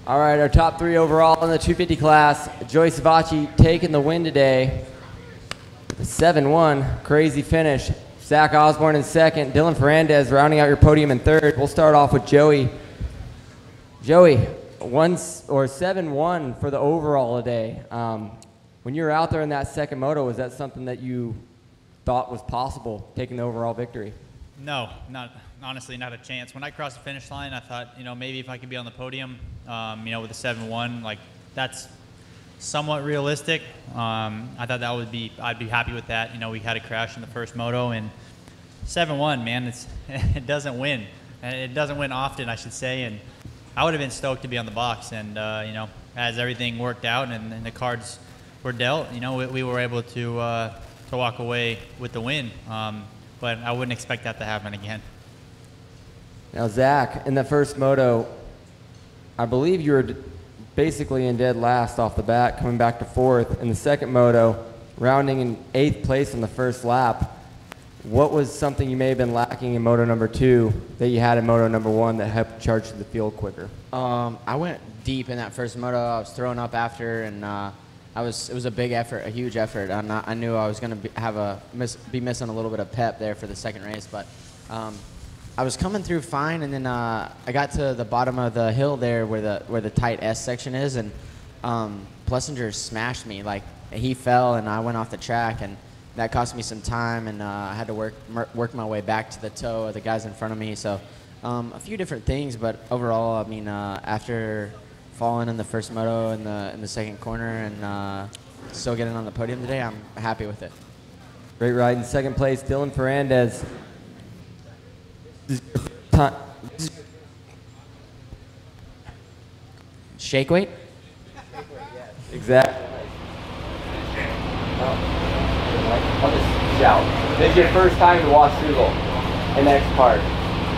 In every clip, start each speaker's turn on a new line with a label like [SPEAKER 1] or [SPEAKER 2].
[SPEAKER 1] All right, our top three overall in the 250 class. Joey Savatgy taking the win today. 7-1, crazy finish. Zach Osborne in second. Dylan Ferrandis rounding out your podium in third. We'll start off with Joey. Joey, 7-1 for the overall today. When you were out there in that second moto, was that something that you thought was possible, taking the overall victory?
[SPEAKER 2] No, honestly, not a chance. When I crossed the finish line, I thought, maybe if I could be on the podium, with a 7-1, like that's somewhat realistic. I thought I'd be happy with that. We had a crash in the first moto, and 7-1, man, it doesn't win. It doesn't win often, I should say, and I would have been stoked to be on the box. And, as everything worked out and the cards were dealt, we were able to walk away with the win. But I wouldn't expect that to happen again.
[SPEAKER 1] Now, Zach, in the first moto, I believe you were basically in dead last off the bat, coming back to fourth. In the second moto, rounding in 8th place on the first lap. What was something you may have been lacking in moto number 2 that you had in moto number 1 that helped charge the field quicker?
[SPEAKER 3] I went deep in that first moto. I was throwing up after, and it was a big effort, a huge effort. I knew I was going to be missing a little bit of pep there for the second race, but I was coming through fine, and then I got to the bottom of the hill there where the tight S section is, and Plessinger smashed me. Like, he fell, and I went off the track, and that cost me some time, and I had to work my way back to the toe of the guys in front of me. So a few different things, but overall, I mean, after falling in the first moto in the second corner and still getting on the podium today, I'm happy with it.
[SPEAKER 1] Great ride in second place, Dylan Ferrandis.
[SPEAKER 3] Shake weight?
[SPEAKER 1] Exactly. I'll just shout. This is your first time to Washougal in X part.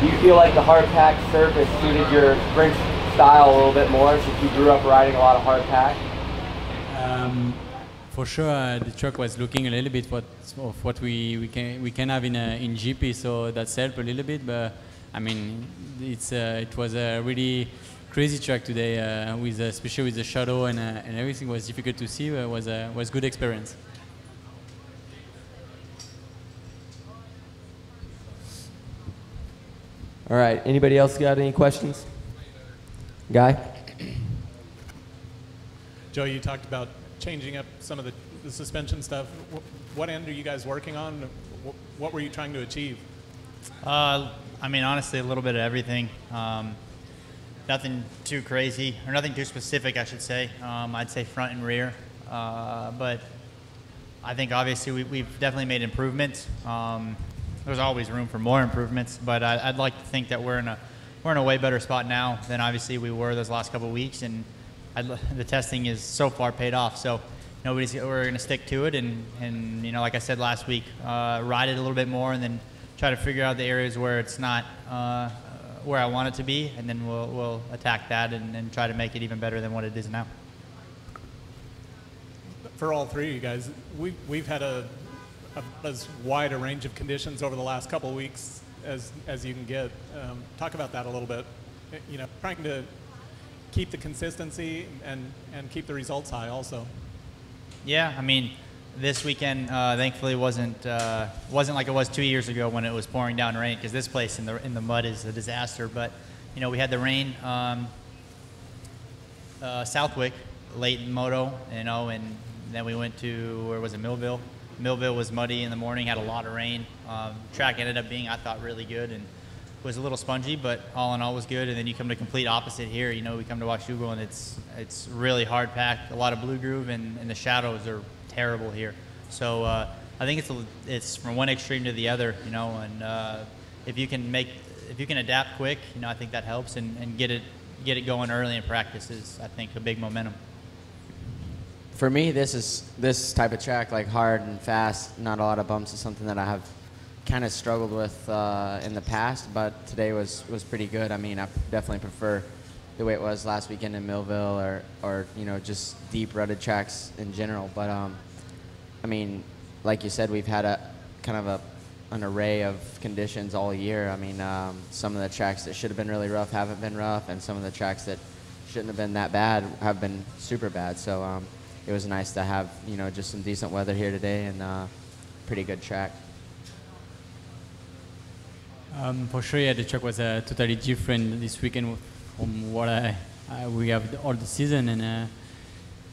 [SPEAKER 1] Do you feel like the hard pack surface suited your sprint style a little bit more since you grew up riding a lot of hard pack?
[SPEAKER 4] For sure, the truck was looking a little bit of what we can have in GP, so that's helped a little bit. But I mean, it was a really crazy track today, especially with the shadow and everything was difficult to see. It was good experience.
[SPEAKER 1] All right. Anybody else got any questions? Guy?
[SPEAKER 5] Joe, you talked about changing up some of the suspension stuff. What end are you guys working on? What were you trying to achieve?
[SPEAKER 2] I mean, honestly, a little bit of everything. Nothing too crazy, or nothing too specific, I should say. I'd say front and rear. But I think obviously we've definitely made improvements. There's always room for more improvements, but I'd like to think that we're in a way better spot now than obviously we were those last couple of weeks, and the testing is so far paid off. So we're going to stick to it, and like I said last week, ride it a little bit more, and then try to figure out the areas where it's not where I want it to be, and then we'll attack that and try to make it even better than what it is now.
[SPEAKER 5] For all three of you guys, we've had as wide a range of conditions over the last couple of weeks as you can get. Talk about that a little bit. Trying to keep the consistency and keep the results high also. Yeah,
[SPEAKER 2] I mean, this weekend thankfully wasn't like it was 2 years ago when it was pouring down rain, because this place in the mud is a disaster. But we had the rain Southwick late in moto, and then we went to, where was it, Millville. Millville was muddy in the morning, had a lot of rain. Track ended up being, I thought, really good and was a little spongy, but all in all was good. And then you come to complete opposite here. We come to Washougal, and it's really hard packed, a lot of blue groove, and the shadows are terrible here. So I think it's from one extreme to the other, and if you can adapt quick, I think that helps, and get it going early in practice is, I think, a big momentum.
[SPEAKER 3] For me, this type of track, like hard and fast, not a lot of bumps, is something that I have kind of struggled with in the past, but today was pretty good. I mean, I definitely prefer the way it was last weekend in Millville, or just deep rutted tracks in general. But I mean, like you said, we've had an array of conditions all year. I mean, some of the tracks that should have been really rough haven't been rough, and some of the tracks that shouldn't have been that bad have been super bad. So it was nice to have, you know, just some decent weather here today and pretty good track.
[SPEAKER 4] For sure, yeah, the track was totally different this weekend from what we have all the season, and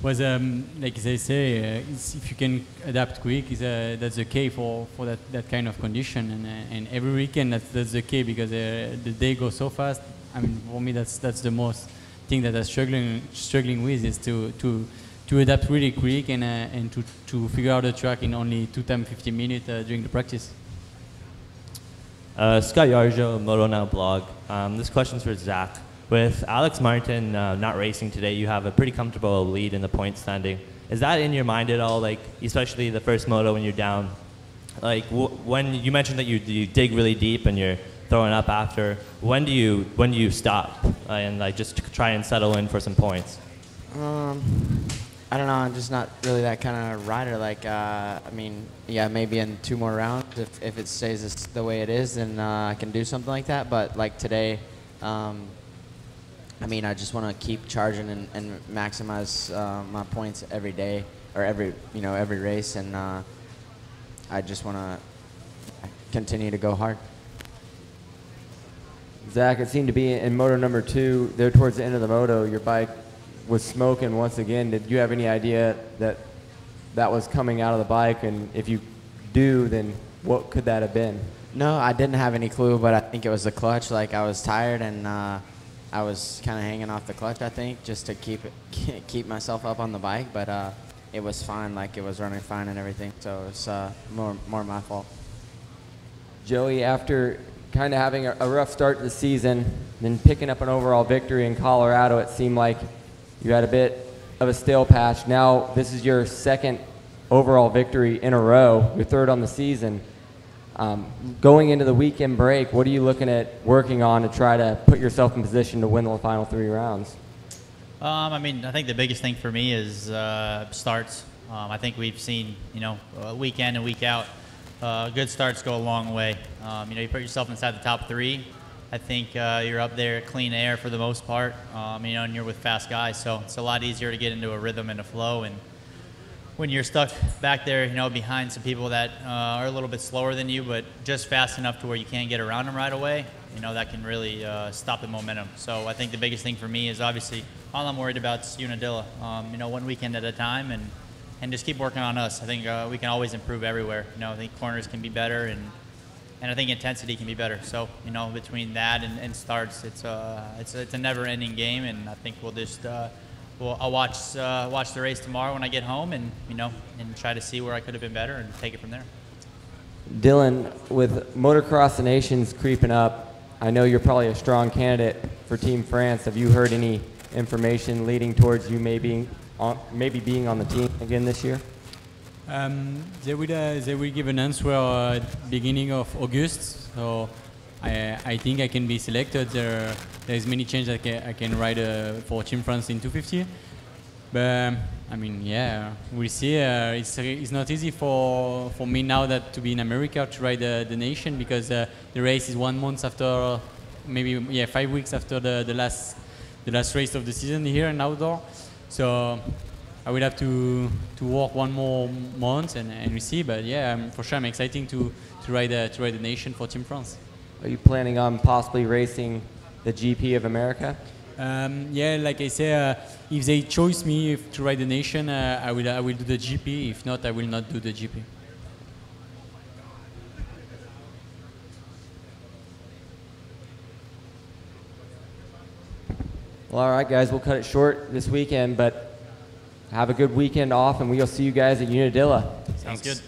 [SPEAKER 4] was like they say, if you can adapt quick, that's the key for that kind of condition, and every weekend that's the key because the day goes so fast. I mean, for me, that's the most thing that I'm struggling with is to adapt really quick and to figure out the track in only 2 times 50 minutes during the practice.
[SPEAKER 6] Scott Yarjo, Moto Now blog. This question's for Zach. With Alex Martin not racing today, you have a pretty comfortable lead in the point standing. Is that in your mind at all? Like, especially the first moto when you're down. Like, when you mentioned that you dig really deep and you're throwing up after. When do you stop and like just try and settle in for some points?
[SPEAKER 3] I don't know. I'm just not really that kind of rider. Like, I mean, yeah, maybe in 2 more rounds, if it stays the way it is, then I can do something like that. But like today, I mean, I just want to keep charging and maximize my points every day or every race, and I just want to continue to go hard.
[SPEAKER 1] Zach, it seemed to be in moto number 2, there towards the end of the moto, your bike was smoking once again. Did you have any idea that was coming out of the bike? And if you do, then what could that have been?
[SPEAKER 3] No, I didn't have any clue, but I think it was the clutch. Like, I was tired and I was kind of hanging off the clutch, I think, just to keep myself up on the bike. But it was fine. Like, it was running fine and everything. So it's more my fault.
[SPEAKER 1] Joey, after kind of having a rough start to the season, then picking up an overall victory in Colorado, it seemed like you had a bit of a stale patch. Now this is your 2nd overall victory in a row, your 3rd on the season. Going into the weekend break, what are you looking at working on to try to put yourself in position to win the final 3 rounds?
[SPEAKER 2] I mean, I think the biggest thing for me is starts. I think we've seen, week in and week out, good starts go a long way. You put yourself inside the top 3. I think you're up there, clean air for the most part, and you're with fast guys, so it's a lot easier to get into a rhythm and a flow. And when you're stuck back there, behind some people that are a little bit slower than you, but just fast enough to where you can't get around them right away, that can really stop the momentum. So I think the biggest thing for me is obviously all I'm worried about is Unadilla. 1 weekend at a time, and just keep working on us. I think we can always improve everywhere. I think corners can be better, and I think intensity can be better. So, between that and starts, it's a never-ending game, and I think we'll just I'll watch the race tomorrow when I get home, and and try to see where I could have been better and take it from there.
[SPEAKER 1] Dylan, with Motocross the Nations creeping up, I know you're probably a strong candidate for Team France. Have you heard any information leading towards you maybe being on the team again this year?
[SPEAKER 4] They will give an answer beginning of August, so I think I can be selected. There is many changes I can ride for Team France in 250, but I mean, yeah, we'll see. It's not easy for me now that to be in America to ride the nation, because the race is 1 month after, maybe 5 weeks after the last race of the season here in outdoor. So I will have to work 1 more month and we see. But yeah, for sure I'm excited to ride the nation for Team France.
[SPEAKER 1] Are you planning on possibly racing the GP of America?
[SPEAKER 4] Yeah, like I say, if they choose me to ride the nation, I will do the GP. If not, I will not do the GP.
[SPEAKER 1] Well, all right, guys, we'll cut it short this weekend, but have a good weekend off, and we'll see you guys at Unadilla.
[SPEAKER 2] Sounds good.